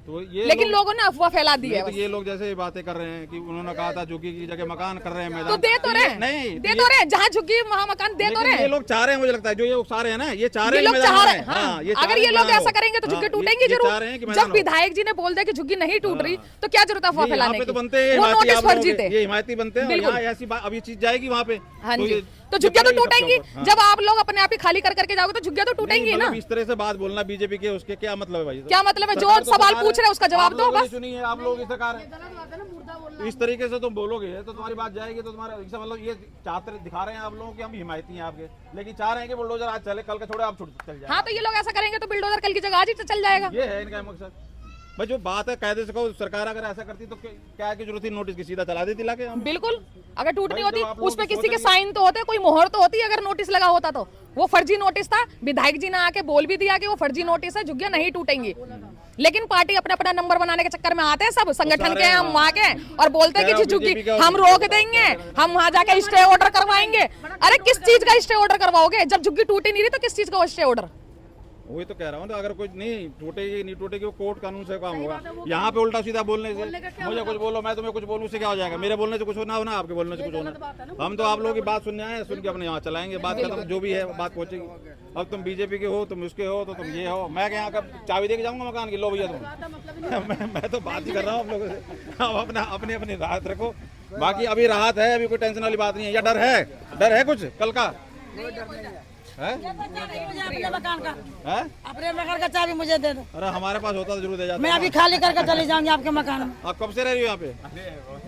तो ये लेकिन लोगों ने अफवाह फैला दी है तो बस। ये लोग जैसे बातें कर रहे हैं कि उन्होंने कहा था झुग्गी की जगह मकान कर रहे हैं मैदान, तो दे तो रहे, नहीं दे तो रहे, जहाँ झुग्गी वहाँ मकान दे तो लेकिन रहे। ये लोग चाह रहे हैं, मुझे लगता है जो ये सारे हैं ना, ये चाह ये रहे हैं लोग मैदान चाह रहे में। हैं, हाँ। ये चाह अगर रहे ये हैं लोग मैदान ऐसा हो। करेंगे तो झुग्गी हाँ, टूटेंगी ये चाह रहे जरूर। हैं कि मैदान जब हो। विधायक जी ने बोल दिया कि झुग्गी नहीं टूट रही, तो क्या जरूरत है अफवाह नहीं, फैलाने यहाँ पे की? तो बनते हैं वो हिमायती, नोटिस आप लोगों फर्जी के, थे। ये हिमायती बनते हैं और बिल्कुल। यहाँ ऐसी अब ये चीज जाएगी वहाँ पे। हाँ तो जी। ये तो झुग्गियां तो टूटेंगी। जब आप लोग अपने आप ही खाली कर करके जाओगे तो झुग्गियां तो टूटेंगी ना। इस तरह से बात बोलना बीजेपी के, उसके क्या मतलब है भाई? क्या मतलब है? जो सवाल पूछ रहे हैं उसका जवाब दो बस। सुनिए, आप लोग इस सरकार है, इस तरीके से तुम बोलोगे तो तुम्हारी बात जाएगी, तो तुम्हारा इसका मतलब ये चाहते दिखा रहे हैं आप लोगों की हम हिमायती हैं आपके, लेकिन चाह रहे हैं कि बुलडोजर आज चले, कल का छोड़े आप छूट चल जाए। हाँ तो ये लोग ऐसा करेंगे तो बुलडोजर कल की जगह आज ही चल जाएगा। ये है इनका मकसद भाई। जो बात है कायदे से कहो, सरकार अगर ऐसा करती तो क्या की जरूरत थी नोटिस की, सीधा चला देती लाके। बिल्कुल, अगर टूटनी होती उस पे किसी के साइन तो होते, कोई मोहर तो होती। अगर नोटिस लगा होता तो वो फर्जी नोटिस था। विधायक जी ने आके बोल भी दिया कि वो फर्जी नोटिस है, झुग्गियां नहीं टूटेंगी। लेकिन पार्टी अपना अपना नंबर बनाने के चक्कर में आते हैं, सब संगठन के हम वहाँ के, और बोलते हैं कि झुग्गी हम रोक देंगे, हम वहाँ जाके स्टे ऑर्डर करवाएंगे। अरे किस चीज का स्टे ऑर्डर करवाओगे? जब झुग्गी टूटी नहीं रही तो किस चीज का स्टे ऑर्डर? वही तो कह रहा हूँ, तो अगर कुछ नहीं टूटेगी नहीं टूटेगी वो कोर्ट कानून से काम होगा। यहाँ पे उल्टा सीधा बोलने से, मुझे कुछ बोलो मैं तुम्हें कुछ बोलूँ, उससे क्या हो जाएगा? मेरे बोलने से कुछ होना होना, आपके बोलने से कुछ होना। हम तो आप लोगों की बात सुनने आए, सुन के अपने यहाँ चलाएंगे, बात खत्म, जो भी है बात पहुँचेगी। अब तुम बीजेपी के हो, तुम उसके हो, तो तुम ये हो, मैं यहाँ का चाबी दे के जाऊँगा मकान की, लो भैया तुम। मैं तो बात ही कर रहा हूँ आप लोगों से। आप अपना अपनी राहत रखो, बाकी अभी राहत है, अभी कोई टेंशन वाली बात नहीं है। या डर है कुछ कल का? अपने मकान का है? अपने मकान का चाबी मुझे दे दो। अरे हमारे पास होता तो जरूर दे जाते। मैं अभी खाली करके चली जाऊंगी आपके मकान में। आप कब से रह रही हो यहाँ पे?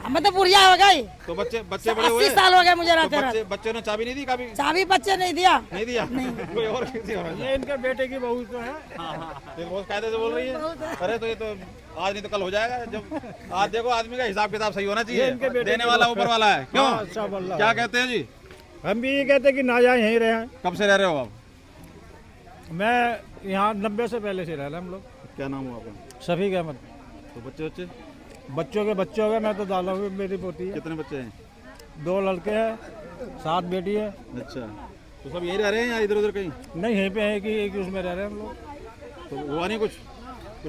मैं तो बुढ़िया हो गई, तो बच्चे बड़े हुए? 80 साल हो गए मुझे रहते रहते। बच्चों ने चाबी नहीं दी कभी? चाबी बच्चे नहीं दिया। नहीं दिया? कोई और किसी और ने? ये इनके बेटे की बहू तो है। तो बहुत कायदे से बोल रही है। अरे तो ये तो आज नहीं तो कल हो जाएगा। जब आज देखो आदमी का हिसाब किताब सही होना चाहिए, देने वाला ऊपर वाला है। क्यों, क्या कहते हैं जी? हम भी ये कहते हैं कि ना जाए यहीं रहे। कब से रह रहे हो आप? मैं यहाँ 90 से पहले से रह रहा हम लोग। क्या नाम हो आपका? शफीक अहमद। तो बच्चे बच्चों के बच्चे हो गए, मैं तो दादा हूँ, मेरी पोती है। कितने बच्चे हैं? 2 लड़के हैं, 7 बेटी है। अच्छा, तो सब यहीं रह रहे हैं या इधर उधर कहीं? नहीं, यहीं पे है कि एक उसमें रह रहे हैं हम लोग। तो हुआ नहीं कुछ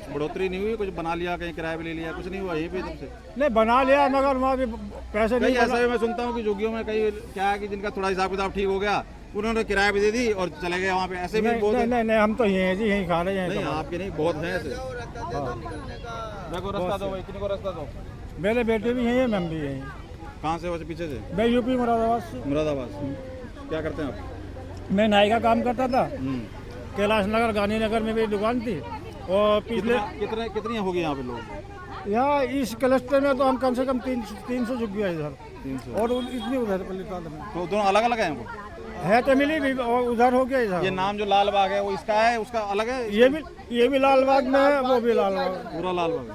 बढ़ोतरी नहीं हुई? कुछ बना लिया, कहीं किराया भी ले लिया, कुछ नहीं हुआ यहीं पे तुमसे? नहीं बना लिया, मगर वहाँ भी पैसे नहीं। ऐसा है मैं सुनता हूँ कि झुग्गियों में कई क्या है कि जिनका थोड़ा हिसाब किताब ठीक हो गया, उन्होंने किराया भी दे दी और चले गए वहाँ पे। ऐसे भी बहुत नहीं, हम तो यहीं हैं जी, यहीं खा रहे हैं। नहीं आपके नहीं, बहुत हैं ऐसे। देखो रास्ता दो भाई, कितने को रास्ता दो? मेरे बेटे भी यहीं है, मैं भी यहीं। कहाँ से? वैसे पीछे से? मैं यूपी मुरादाबाद से। मुरादाबाद। क्या करते हैं आप? मैं नाई का काम करता था। कैलाश नगर गांधीनगर में मेरी दुकान थी। और पिछले कितनी होगी यहाँ पे लोग? यहाँ इस क्लस्टर में तो हम कम से कम 300 झुग्गियाँ इधर, 300 और इतनी उधर। तो दोनों अलग अलग हैं? है तो मिली भी और उधर हो गया इधर। ये नाम जो लाल बाग है वो इसका है, उसका अलग है? ये भी लाल बाग में है, वो भी लाल बाग, पूरा लाल बाग।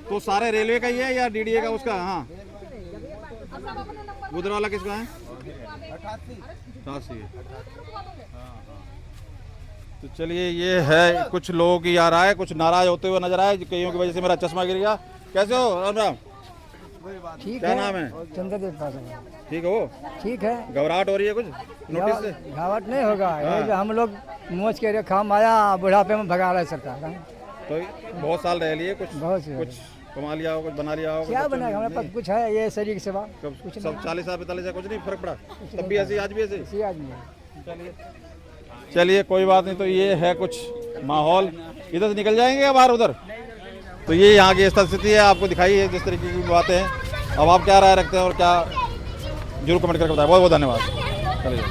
तो सारे रेलवे का ही है या डीडीए का उसका? हाँ, उधर वाला किसका है? 88। तो चलिए, ये है कुछ लोगों की आ रहा है, कुछ नाराज होते हुए नजर आए, कईयों की वजह से मेरा चश्मा गिर गया। कैसे हो? राम राम। ठीक क्या है। नाम है? चंद्रदेव पासवान। ठीक है, वो ठीक है। घबराहट हो रही है कुछ नोटिस से? घबराहट नहीं होगा, हम लोग मोच के रेखा माया बुढ़ापे में भगा रहे सरकार। तो बहुत साल रह लिए, कुछ कमा लिया हो, कुछ बना लिया हो? क्या बनाएगा? हमारे पास कुछ है, ये शरीर की सेवा। कुछ सब 40 साल 45 साल कुछ नहीं फर्क पड़ा? तब भी ऐसे आज भी ऐसे? चलिए कोई बात नहीं। तो ये है कुछ माहौल। इधर से निकल जाएंगे या बाहर उधर? तो ये यहाँ की स्थिति है, आपको दिखाई है जिस तरीके की बातें हैं। अब आप क्या राय रखते हैं और क्या, जरूर कमेंट करके बताएं। बहुत बहुत धन्यवाद। चलिए।